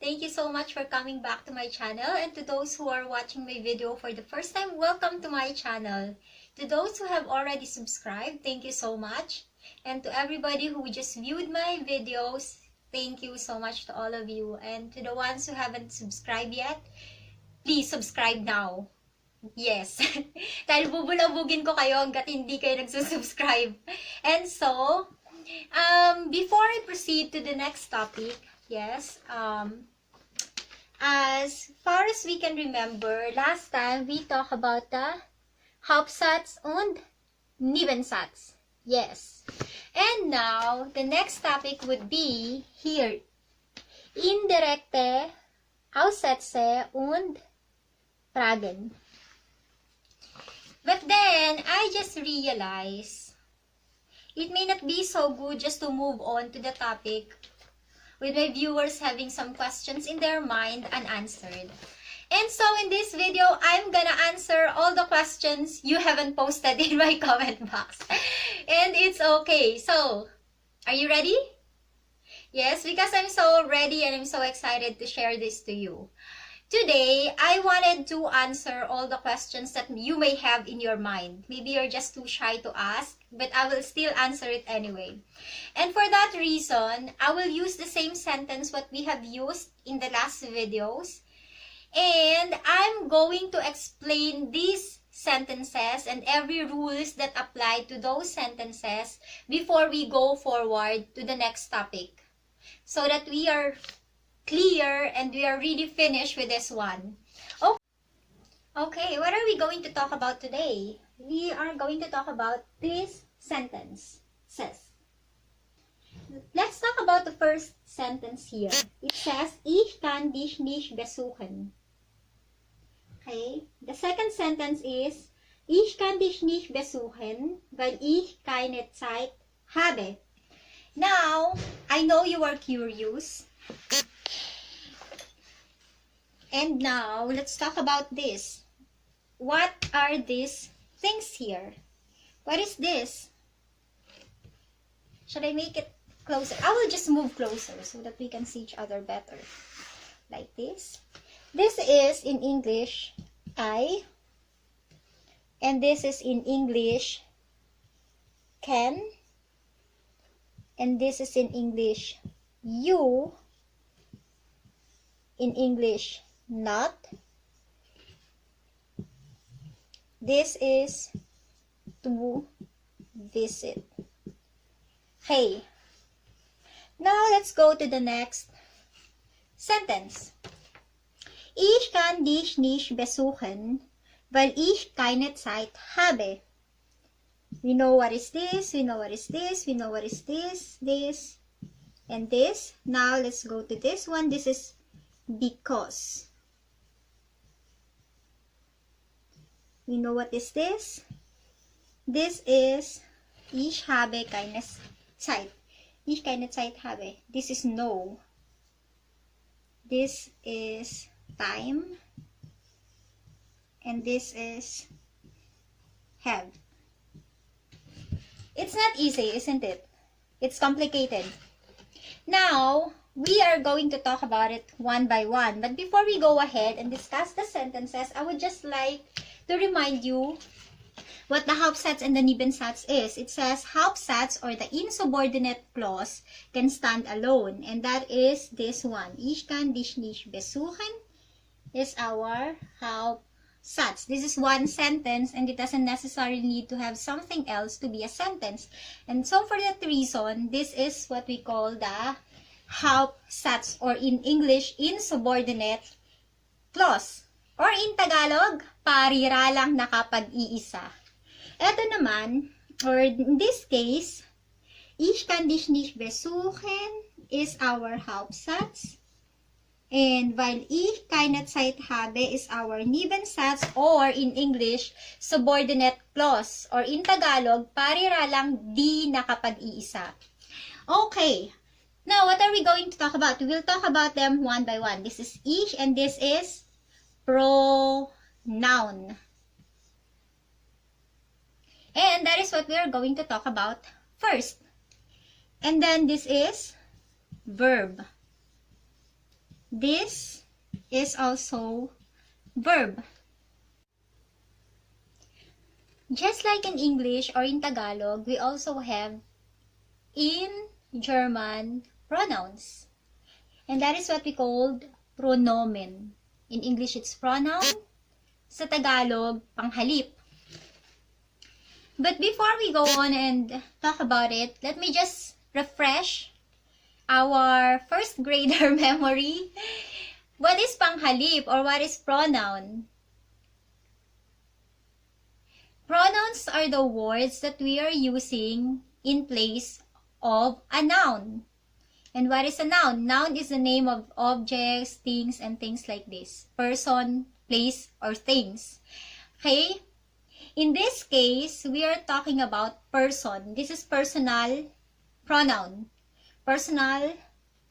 Thank you so much for coming back to my channel, and to those who are watching my video for the first time, welcome to my channel. To those who have already subscribed, thank you so much. And to everybody who just viewed my videos, thank you so much to all of you. And to the ones who haven't subscribed yet, please subscribe now. Yes. Dahil bubulabugin ko kayo hanggat hindi kayo nagsusubscribe. And so, before I proceed to the next topic, yes, as far as we can remember, last time we talked about the Hauptsatz und Nebensatz. Yes. And now, the next topic would be here. Indirekte Hauptsätze und Fragen. But then, I just realized it may not be so good just to move on to the topic with my viewers having some questions in their mind unanswered. And so in this video, I'm gonna answer all the questions you haven't posted in my comment box. And it's okay. So, are you ready? Yes, because I'm so ready and I'm so excited to share this to you. Today, I wanted to answer all the questions that you may have in your mind. Maybe you're just too shy to ask, but I will still answer it anyway. And for that reason, I will use the same sentence what we have used in the last videos. And I'm going to explain these sentences and every rules that apply to those sentences before we go forward to the next topic. So that we are clear and we are really finished with this one. Okay, what are we going to talk about today? We are going to talk about this sentence. Says. Let's talk about the first sentence here. It says, Ich kann dich nicht besuchen. Okay. The second sentence is, Ich kann dich nicht besuchen, weil ich keine Zeit habe. Now, I know you are curious. And now, let's talk about this. What are these things here? What is this? Should I make it closer? I will just move closer so that we can see each other better. Like this. This is in English, I. And this is in English, can. And this is in English, you. In English, not. This is to visit. Hey. Now let's go to the next sentence. Ich kann dich nicht besuchen, weil ich keine Zeit habe. We know what is this, we know what is this, we know what is this, and this. Now let's go to this one. This is because. We know what is this? This is ich habe keine Zeit. Ich keine Zeit habe. This is no. This is time. And this is have. It's not easy, isn't it? It's complicated. Now, we are going to talk about it one by one. But before we go ahead and discuss the sentences, I would just like to remind you what the Hauptsatz and the Nebensatz is. It says Hauptsatz or the insubordinate clause can stand alone. And that is this one. Ich kann dich nicht besuchen is our Hauptsatz. This is one sentence and it doesn't necessarily need to have something else to be a sentence. And so for that reason, this is what we call the Hauptsatz or in English, insubordinate clause. Or in Tagalog, pariralang nakapag-iisa. Ito naman, or in this case, ich kann dich nicht besuchen is our Hauptsatz. And weil ich keine Zeit habe is our Nebensatz or in English, subordinate clause. Or in Tagalog, pariralang di nakapag-iisa. Okay. Now, what are we going to talk about? We will talk about them one by one. This is ich and this is pronoun. And that is what we are going to talk about first. And then this is verb. this is also verb. Just like in English or in Tagalog, we also have in German pronouns. And that is what we called pronomen. In English, it's pronoun. Sa Tagalog, panghalip. But before we go on and talk about it, let me just refresh our first grader memory. What is panghalip or what is pronoun? Pronouns are the words that we are using in place of a noun. And what is a noun? Noun is the name of objects, things, and things like this. Person, place, or things. Okay? In this case, we are talking about person. This is personal pronoun. Personal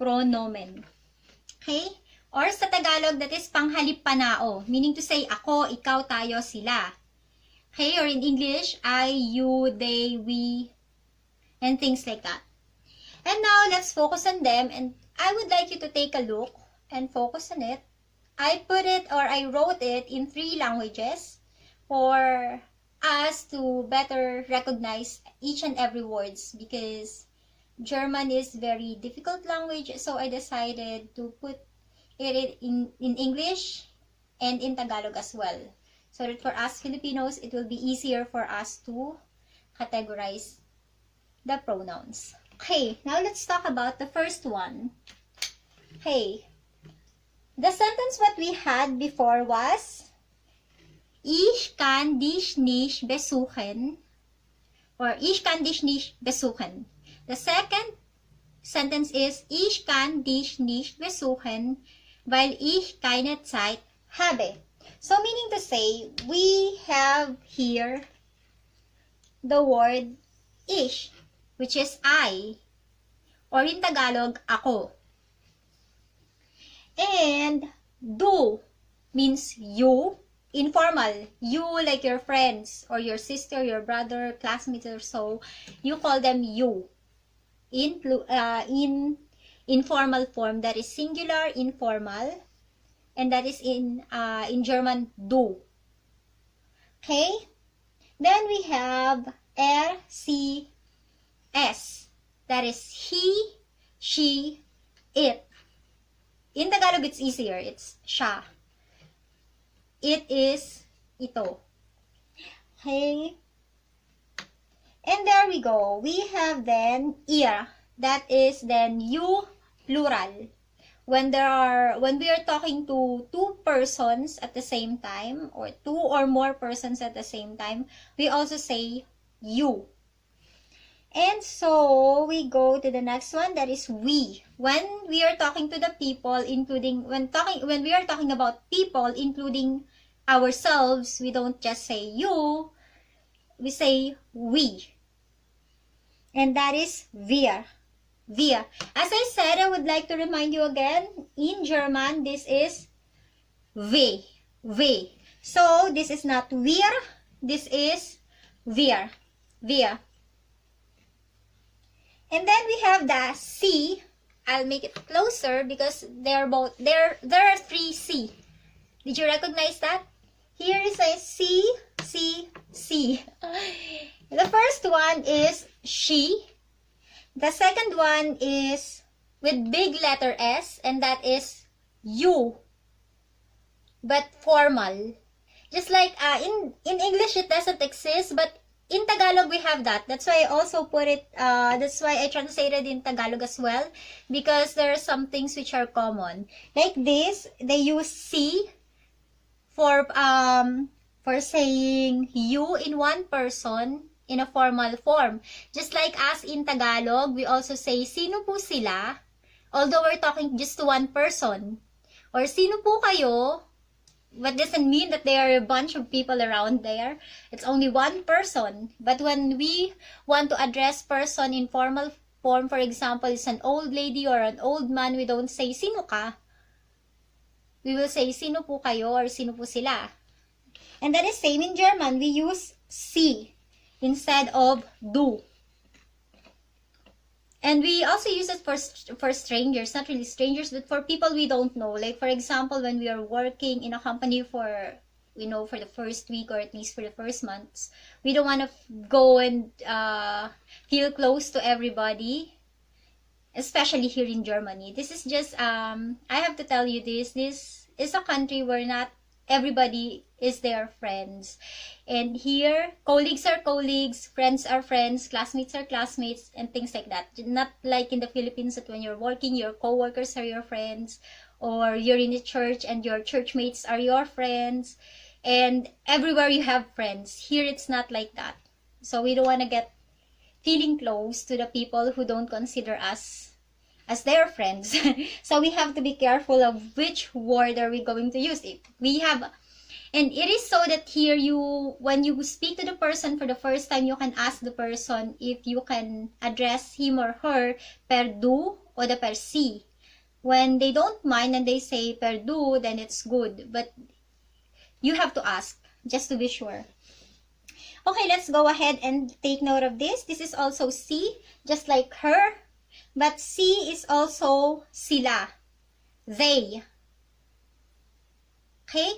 pronomen. Okay? Or sa Tagalog, that is panghalip panao. Meaning to say, ako, ikaw, tayo, sila. Okay? Or in English, I, you, they, we, and things like that. And now, let's focus on them. And I would like you to take a look and focus on it. I wrote it in 3 languages for us to better recognize each and every words, because German is very difficult language. So I decided to put it in English and in Tagalog as well. So that for us Filipinos, it will be easier for us to categorize the pronouns. Okay, now let's talk about the first one. Okay, the sentence what we had before was, Ich kann dich nicht besuchen, or Ich kann dich nicht besuchen. The second sentence is, Ich kann dich nicht besuchen, weil ich keine Zeit habe. So meaning to say, we have here the word ich, which is I, or in Tagalog, ako. And du means you, informal. You, like your friends, or your sister, your brother, classmates, or so, you call them you. In informal form, that is singular, informal, and that is in German, du. Okay? Then we have RCS. That is he, she, it. In Tagalog, it's easier. It's siya. It is ito. Okay? And there we go. We have then ihr. That is then you, plural. When we are talking to 2 persons at the same time, or 2 or more persons at the same time, we also say you. And so we go to the next one, that is we. When we are talking to the people, when we are talking about people, including ourselves, we don't just say you, we say we. And that is wir. Wir. As I said, I would like to remind you again, in German, this is we. We. So, this is not wir, this is wir. Wir. And then we have the C. I'll make it closer because there are 3 C. Did you recognize that? Here is a C, C, C. The first one is she. The second one is with big letter S, and that is you, but formal. Just like in English it doesn't exist, but in Tagalog we have that. That's why I also put it, that's why I translated in Tagalog as well, because there are some things which are common. Like this, they use C for saying you in one person in a formal form. Just like us in Tagalog, we also say, sino po sila? Although we're talking just to one person. Or sino po kayo? What doesn't mean that there are a bunch of people around there. It's only one person. But when we want to address person in formal form, for example, it's an old lady or an old man, we don't say, sino ka? We will say, sino po kayo or sino po sila? And that is same in German. We use sie instead of du. And we also use it for strangers, not really strangers, but for people we don't know. Like, for example, when we are working in a company for, for the first week or at least for the first months, we don't want to go and feel close to everybody, especially here in Germany. This is just, I have to tell you this is a country where not everybody is their friends. And here, colleagues are colleagues, friends are friends, classmates are classmates, and things like that. Not like in the Philippines that when you're working, your co-workers are your friends, or you're in a church and your church mates are your friends, and everywhere you have friends. Here, it's not like that. So we don't want to get feeling close to the people who don't consider us as their friends. So we have to be careful of which word are we going to use. If we have, and it is so that here when you speak to the person for the first time, you can ask the person if you can address him or her per du or the per si. When they don't mind and they say per du, then it's good. But you have to ask just to be sure. Okay, let's go ahead and take note of this. This is also si, just like her. But si is also sila, they. Okay?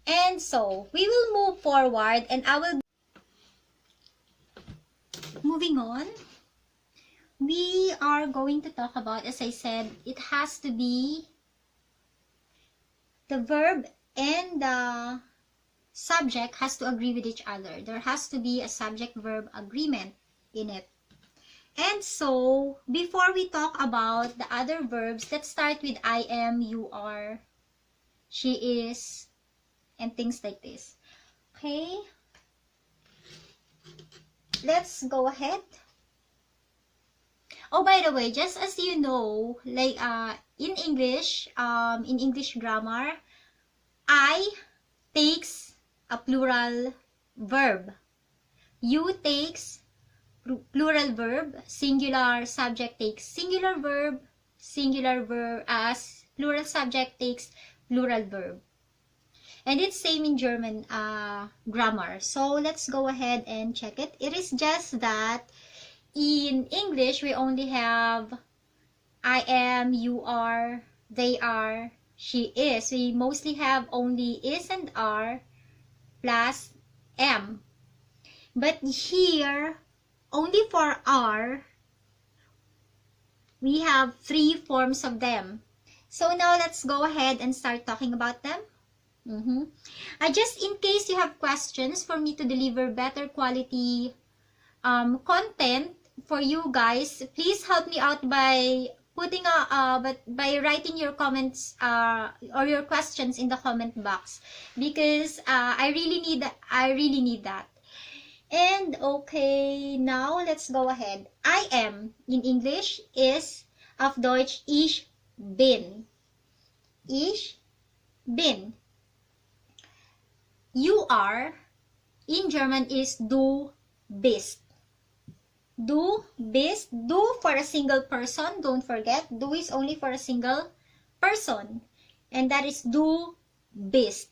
And so, we will move forward and I will... Moving on, we are going to talk about, as I said, it has to be the verb and the subject has to agree with each other. There has to be a subject-verb agreement in it. And so, before we talk about the other verbs, let's start with I am, you are, she is, and things like this. Okay? Let's go ahead. Oh, by the way, just as you know, like in English grammar, I takes a plural verb. You takes plural verb, singular subject takes singular verb as plural subject takes plural verb. And it's same in German grammar. So let's go ahead and check it. It is just that in English, we only have I am, you are, they are, she is. We mostly have only is and are plus am. But here, only for are, we have 3 forms of them. So now let's go ahead and start talking about them. Just in case you have questions for me to deliver better quality content for you guys, please help me out by putting by writing your comments or your questions in the comment box, because I really need that. And okay, now let's go ahead. I am in English is auf Deutsch ich bin. Ich bin. You are in German is du bist. Du bist. Du for a single person. Don't forget, du is only for a single person. And that is du bist.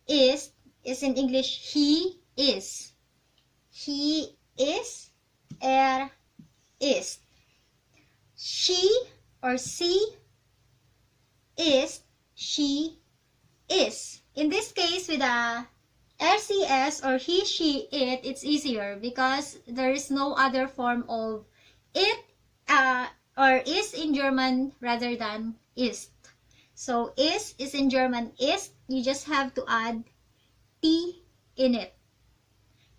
Ist in English he is. He is. Ist. She or sie is. She is. In this case, with a RCS or he, she, it's easier because there is no other form of it or is in German rather than ist. So is in German ist. You just have to add T in it.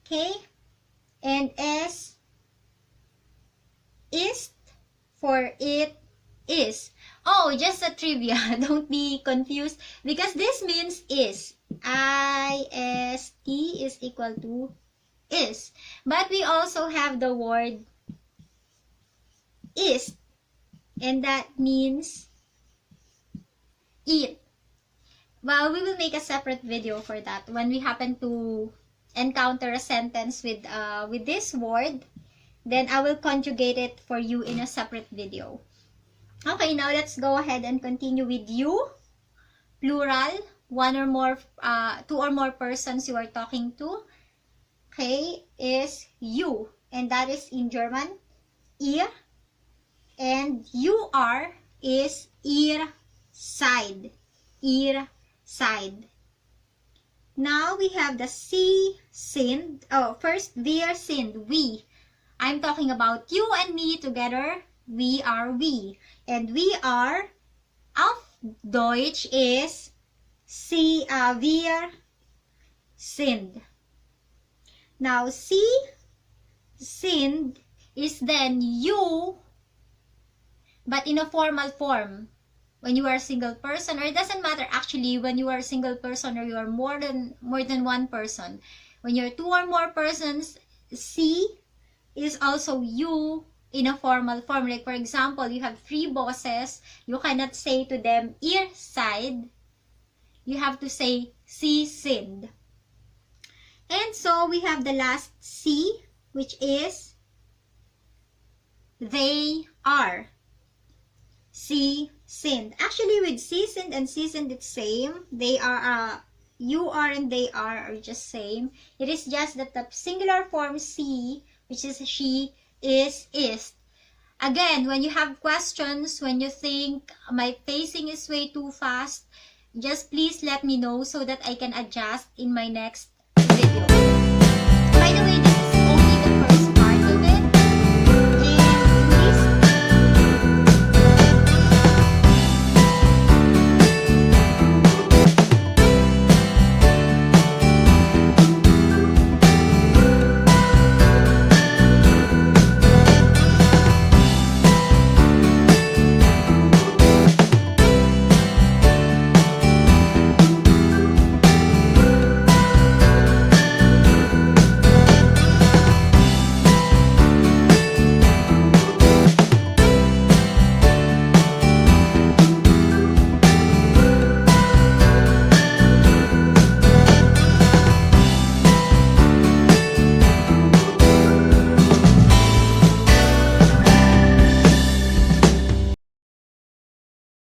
Okay? And S ist for it is. Oh, just a trivia. Don't be confused because this means is. IST is equal to is. But we also have the word is, and that means eat. Well, we will make a separate video for that when we happen to encounter a sentence with this word. Then I will conjugate it for you in a separate video. Okay, now let's go ahead and continue with you. Plural, 1 or more, 2 or more persons you are talking to. okay, is you. And that is in German, ihr. And you are is ihr seid. Ihr seid. Now we have the sie sind. Oh, first wir sind, we. I'm talking about you and me together. We are we. And we are, auf Deutsch is wir sind. Now sie sind is then you, but in a formal form. When you are a single person, or it doesn't matter actually when you are a single person or you are more than one person. When you're two or more persons, sie is also you in a formal form. Like for example, you have 3 bosses, you cannot say to them ihr seid. You have to say sie sind. And so we have the last sie, which is they are. Sie sind. Actually, with sie sind and sie sind, it's same. They are, you are and they are just same. It is just that the singular form sie, which is she, is. Again, when you have questions, when you think my pacing is way too fast, just please let me know so that I can adjust in my next video. By the way,